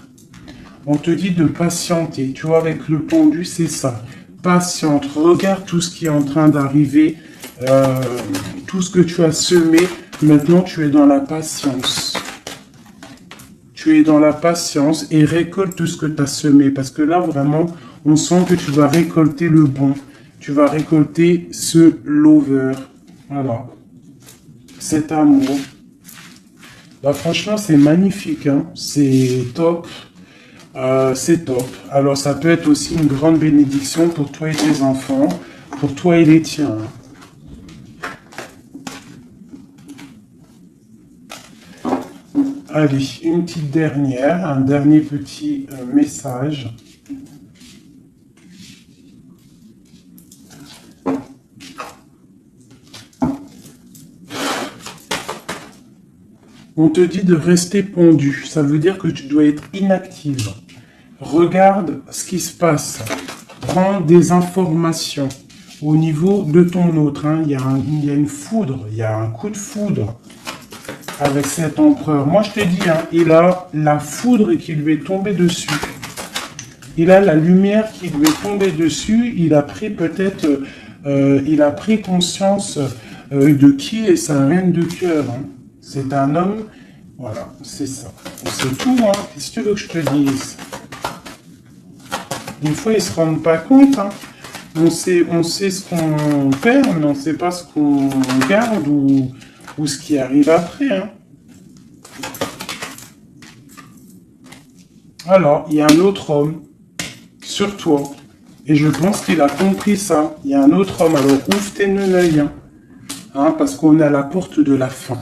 On te dit de patienter. Tu vois, avec le pendu, c'est ça. Patiente. Regarde tout ce qui est en train d'arriver. Tout ce que tu as semé. Maintenant, tu es dans la patience. Tu es dans la patience et récolte tout ce que tu as semé. Parce que là, vraiment, on sent que tu vas récolter le bon. Tu vas récolter ce lover. Voilà. Cet amour. Bah, franchement, c'est magnifique. Hein. C'est top. C'est top. Alors, ça peut être aussi une grande bénédiction pour toi et tes enfants. Pour toi et les tiens. Allez, une petite dernière. Un dernier petit message. On te dit de rester pendu. Ça veut dire que tu dois être inactive. Regarde ce qui se passe. Prends des informations au niveau de ton autre. Hein. Il y a une foudre. Il y a un coup de foudre avec cet empereur. Moi, je te dis, hein, il a la foudre qui lui est tombée dessus. Il a la lumière qui lui est tombée dessus. Il a pris peut-être... il a pris conscience de qui est sa reine de cœur. Hein. C'est un homme, voilà, c'est ça. C'est tout, hein. Qu'est-ce que tu veux que je te dise? Des fois, ils se rendent pas compte, hein. On sait ce qu'on perd, mais on ne sait pas ce qu'on garde ou ce qui arrive après, hein. Alors, il y a un autre homme sur toi. Et je pense qu'il a compris ça. Il y a un autre homme. Alors, ouvre tes œils, hein, parce qu'on est à la porte de la fin.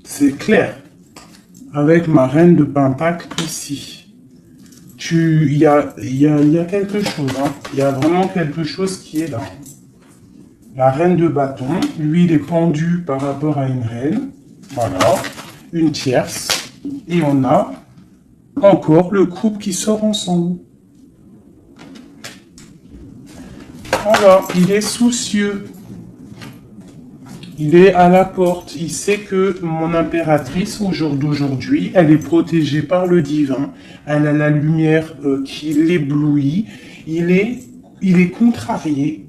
C'est clair. Avec ma reine de Pentacle ici. Il y a quelque chose. Hein. Il y a vraiment quelque chose qui est là. La reine de bâton. Lui, il est pendu par rapport à une reine. Voilà. Une tierce. Et on a encore le couple qui sort ensemble. Alors, il est soucieux. Il est à la porte. Il sait que mon impératrice, au jour d'aujourd'hui, elle est protégée par le divin. Elle a la lumière qui l'éblouit. Il est contrarié.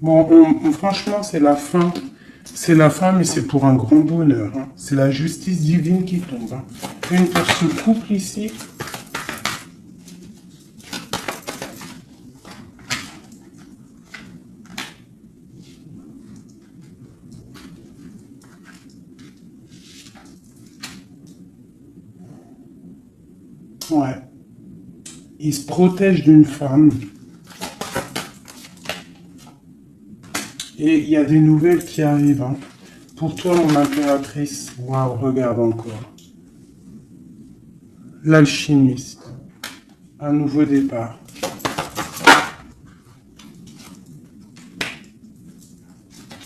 Bon, franchement, c'est la fin. C'est la fin, mais c'est pour un grand bonheur. Hein. C'est la justice divine qui tombe. Hein. Une pour ce couple ici. Ouais. Il se protège d'une femme. Et il y a des nouvelles qui arrivent. Hein. Pour toi, mon impératrice. Waouh, regarde encore. L'alchimiste. Un nouveau départ.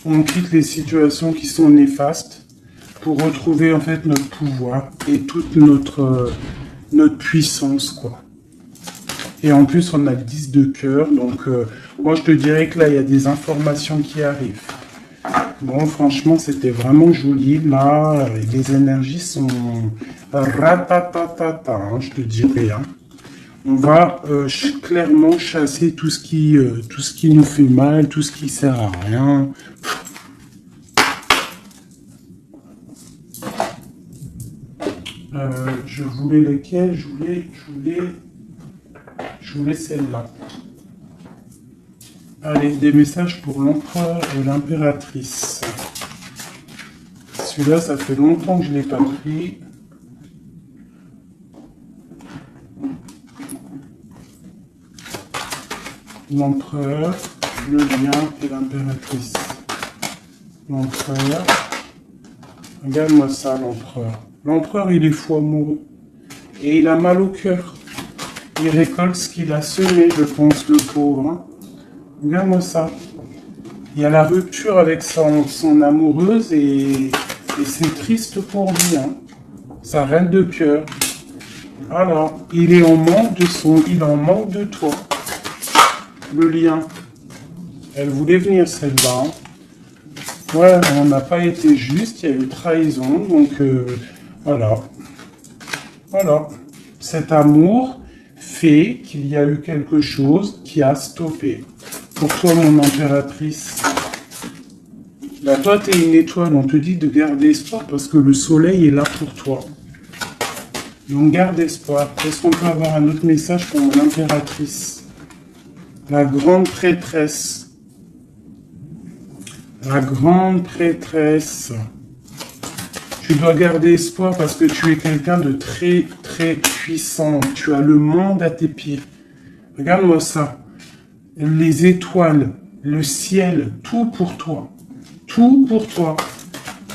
On quitte les situations qui sont néfastes pour retrouver en fait notre pouvoir et toute notre puissance, quoi. Et en plus, on a le 10 de cœur, donc moi je te dirais que là, il y a des informations qui arrivent. Bon, franchement, c'était vraiment joli. Là, les énergies sont ratatatata, hein, je te dirais. Hein. On va clairement chasser tout ce qui nous fait mal, tout ce qui sert à rien. Je voulais lequel? Je voulais celle-là. Allez, des messages pour l'empereur et l'impératrice. Celui-là, ça fait longtemps que je ne l'ai pas pris. L'empereur, le lien et l'impératrice. L'empereur. Regarde-moi ça, l'empereur. L'empereur, il est fou amoureux. Et il a mal au cœur. Il récolte ce qu'il a semé, je pense, le pauvre. Hein. Regarde-moi ça. Il y a la rupture avec son amoureuse et c'est triste pour lui. Hein. Sa reine de cœur. Alors, il est en manque il en manque de toi. Le lien. Elle voulait venir celle-là. Hein. Ouais, on n'a pas été juste, il y a eu trahison, donc voilà. Voilà. Cet amour fait qu'il y a eu quelque chose qui a stoppé. Pour toi, mon impératrice, là, toi, tu es une étoile, on te dit de garder espoir parce que le soleil est là pour toi. Donc, garde espoir. Est-ce qu'on peut avoir un autre message pour mon impératrice? La grande prêtresse. La grande prêtresse. Tu dois garder espoir parce que tu es quelqu'un de très, très puissant. Tu as le monde à tes pieds. Regarde-moi ça. Les étoiles, le ciel, tout pour toi. Tout pour toi.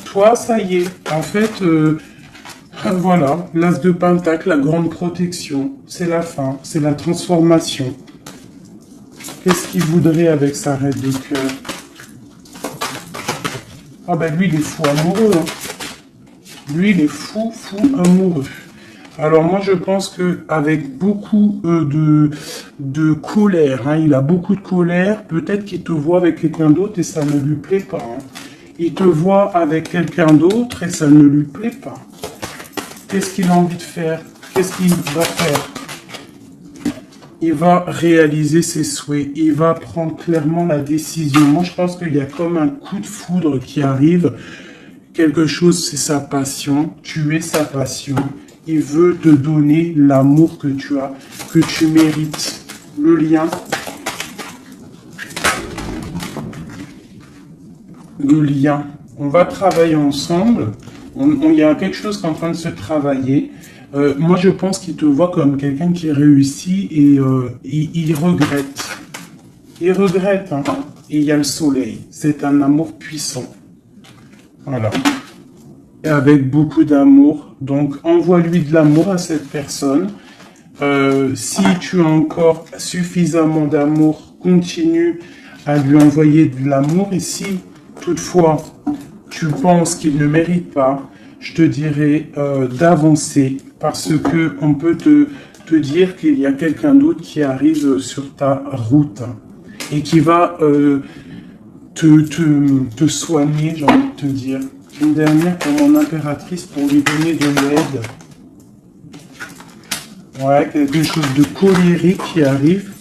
Toi, ça y est. En fait, voilà. L'as de Pentacle, la grande protection. C'est la fin. C'est la transformation. Qu'est-ce qu'il voudrait avec sa reine de cœur? Ah ben lui, il est fou amoureux. Hein. Lui, il est fou amoureux. Alors moi, je pense que avec beaucoup de colère, hein, il a beaucoup de colère, peut-être qu'il te voit avec quelqu'un d'autre et ça ne lui plaît pas. Hein. Il te voit avec quelqu'un d'autre et ça ne lui plaît pas. Qu'est-ce qu'il a envie de faire? Qu'est-ce qu'il va faire? Il va réaliser ses souhaits. Il va prendre clairement la décision. Moi, je pense qu'il y a comme un coup de foudre qui arrive. Quelque chose, c'est sa passion. Tu es sa passion. Il veut te donner l'amour que tu as, que tu mérites. Le lien. Le lien. On va travailler ensemble. Il y a quelque chose qui est en train de se travailler. Moi, je pense qu'il te voit comme quelqu'un qui réussit et il regrette. Il regrette, hein. Et il y a le soleil. C'est un amour puissant. Voilà. Et avec beaucoup d'amour. Donc, envoie-lui de l'amour à cette personne. Si tu as encore suffisamment d'amour, continue à lui envoyer de l'amour. Et si, toutefois, tu penses qu'il ne mérite pas, je te dirais d'avancer parce que on peut te dire qu'il y a quelqu'un d'autre qui arrive sur ta route et qui va te soigner, j'ai envie de te dire. Une dernière pour mon impératrice pour lui donner de l'aide. Ouais, quelque chose de colérique qui arrive.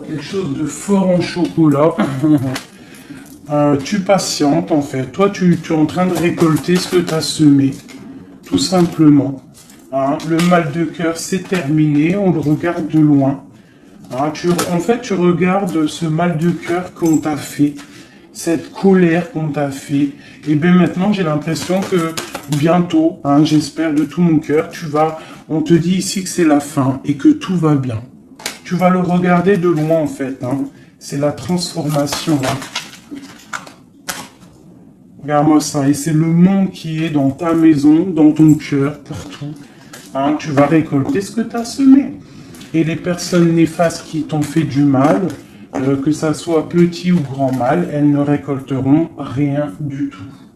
Quelque chose de fort en chocolat. Tu patientes en fait. Toi, tu es en train de récolter ce que tu as semé. Tout simplement. Hein, le mal de cœur, c'est terminé. On le regarde de loin. Hein, en fait, tu regardes ce mal de cœur qu'on t'a fait. cette colère qu'on t'a fait. Et bien maintenant, j'ai l'impression que bientôt, hein, j'espère de tout mon cœur, on te dit ici que c'est la fin et que tout va bien. Tu vas le regarder de loin en fait, hein. C'est la transformation. Hein. Regarde-moi ça, et c'est le monde qui est dans ta maison, dans ton cœur, partout. Hein, tu vas récolter ce que tu as semé. Et les personnes néfastes qui t'ont fait du mal, que ça soit petit ou grand mal, elles ne récolteront rien du tout.